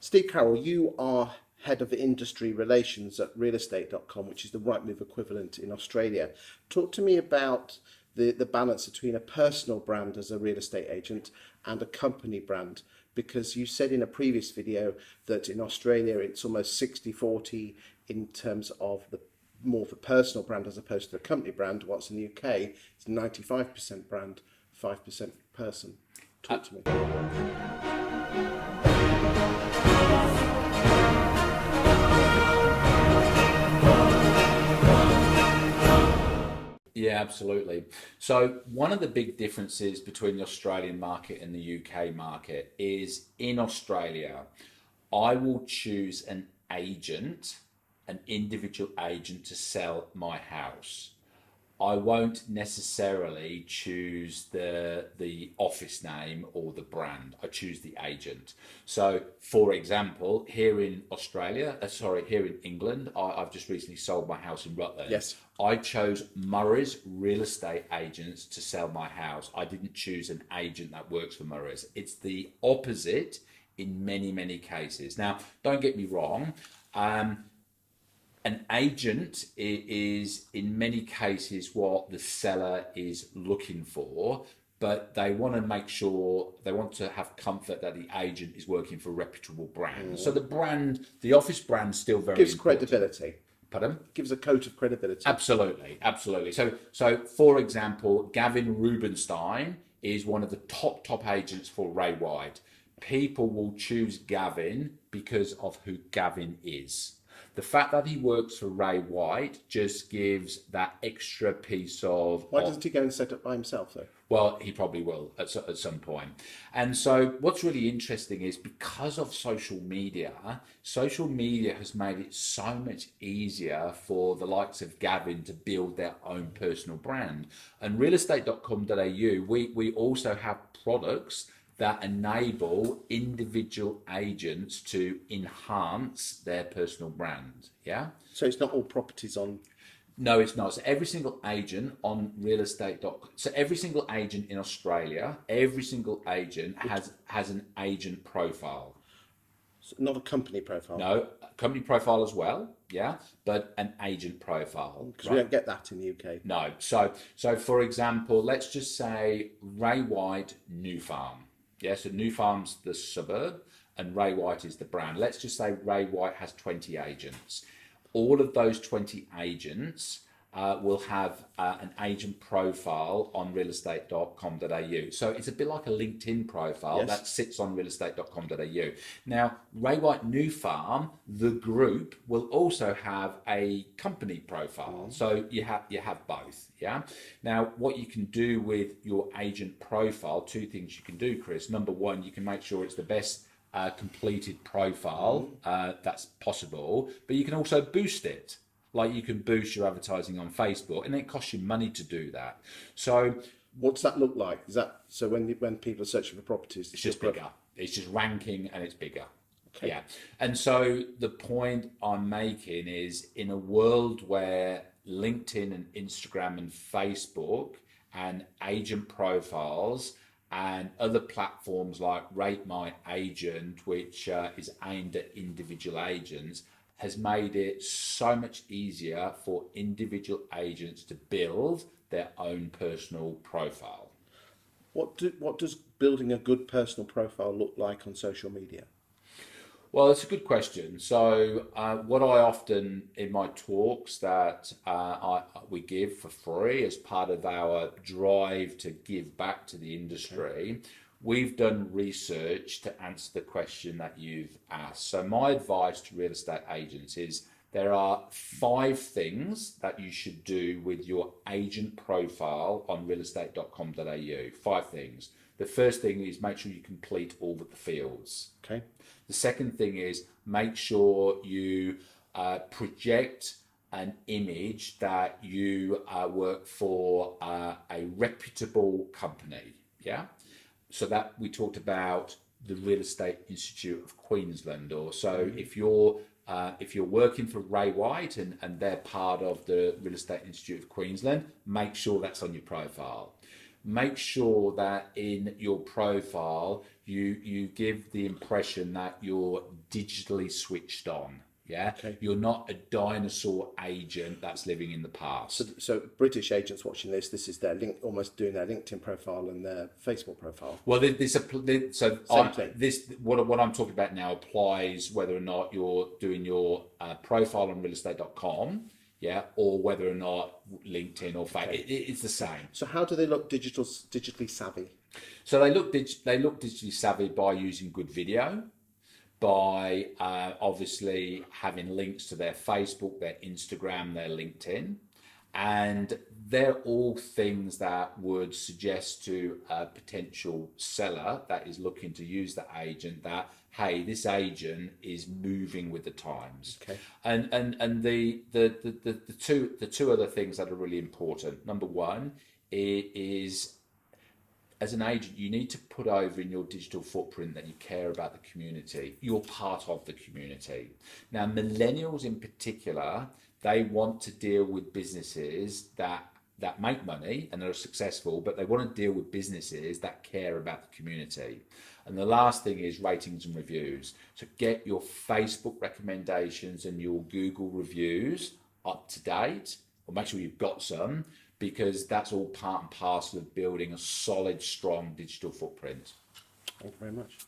Steve Carroll, you are Head of Industry Relations at realestate.com, which is the Rightmove equivalent in Australia. Talk to me about the balance between a personal brand as a real estate agent and a company brand, because you said in a previous video that in Australia it's almost 60-40 in terms of the more of a personal brand as opposed to the company brand, whilst in the UK it's 95% brand, 5% person. Talk to me. Yeah, absolutely. So one of the big differences between the Australian market and the UK market is in Australia, I will choose an agent, an individual agent to sell my house. I won't necessarily choose the office name or the brand. I choose the agent. So, for example, here in here in England, I've just recently sold my house in Rutland. Yes. I chose Murray's real estate agents to sell my house. I didn't choose an agent that works for Murray's. It's the opposite in many, many cases. Now, don't get me wrong. An agent is in many cases what the seller is looking for, but they want to make sure, they want to have comfort that the agent is working for a reputable brand. So the office brand, still very Gives important. credibility. Pardon? Gives a coat of credibility. Absolutely, absolutely. So for example, Gavin Rubenstein is one of the top agents for Ray White. People will choose Gavin because of who Gavin is. The fact that he works for Ray White just gives that extra piece of... Why doesn't he go and set up by himself, though? Well, he probably will at some point. And so what's really interesting is because of social media has made it so much easier for the likes of Gavin to build their own personal brand. And realestate.com.au, we also have products that enable individual agents to enhance their personal brand. Yeah. So it's not all properties on. No, it's not. So every single agent on realestate.com. So every single agent in Australia, every single agent has an agent profile. So not a company profile. No, a company profile as well. Yeah, but an agent profile. Because we don't get that in the UK. No. So for example, let's just say Ray White New Farm. Yeah, so New Farm's the suburb and Ray White is the brand. Let's just say Ray White has 20 agents. All of those 20 agents will have an agent profile on realestate.com.au. So it's a bit like a LinkedIn profile that sits on realestate.com.au. Now, Ray White New Farm, the group, will also have a company profile. So you have both. Yeah. Now, what you can do with your agent profile, two things you can do, Chris. Number one, you can make sure it's the best completed profile that's possible, but you can also boost it. Like you can boost your advertising on Facebook, and it costs you money to do that. So, what does that look like? Is that so when people are searching for properties? It's just bigger. It's just ranking, and it's bigger. Okay. Yeah. And so the point I'm making is, in a world where LinkedIn and Instagram and Facebook and agent profiles and other platforms like Rate My Agent, which is aimed at individual agents, has made it so much easier for individual agents to build their own personal profile. What does building a good personal profile look like on social media? Well, it's a good question. So what I often, in my talks that we give for free as part of our drive to give back to the industry, we've done research to answer the question that you've asked. So my advice to real estate agents is there are 5 things that you should do with your agent profile on realestate.com.au. 5 things. The first thing is make sure you complete all of the fields. Okay. The second thing is make sure you project an image that you work for a reputable company. Yeah. So that we talked about the Real Estate Institute of Queensland, or so if you're working for Ray White and they're part of the Real Estate Institute of Queensland, make sure that's on your profile. make sure that in your profile you give the impression that you're digitally switched on. Yeah, Okay. you're not a dinosaur agent that's living in the past. So British agents watching this is their link, almost doing their LinkedIn profile and their Facebook profile. Well, Thing. What I'm talking about now applies whether or not you're doing your profile on realestate.com, yeah, or whether or not LinkedIn or Facebook. Okay. It's the same. So how do they look digitally savvy? So they look digitally savvy by using good video, by obviously having links to their Facebook, their Instagram, their LinkedIn. And they're all things that would suggest to a potential seller that is looking to use the agent that, hey, this agent is moving with the times. Okay. And the two other things that are really important. Number one, it is, as an agent, you need to put over in your digital footprint that you care about the community. You're part of the community. Now, millennials in particular, they want to deal with businesses that make money and are successful, but they want to deal with businesses that care about the community. And the last thing is ratings and reviews. So get your Facebook recommendations and your Google reviews up to date, or make sure you've got some, because that's all part and parcel of building a solid, strong digital footprint. Thank you very much.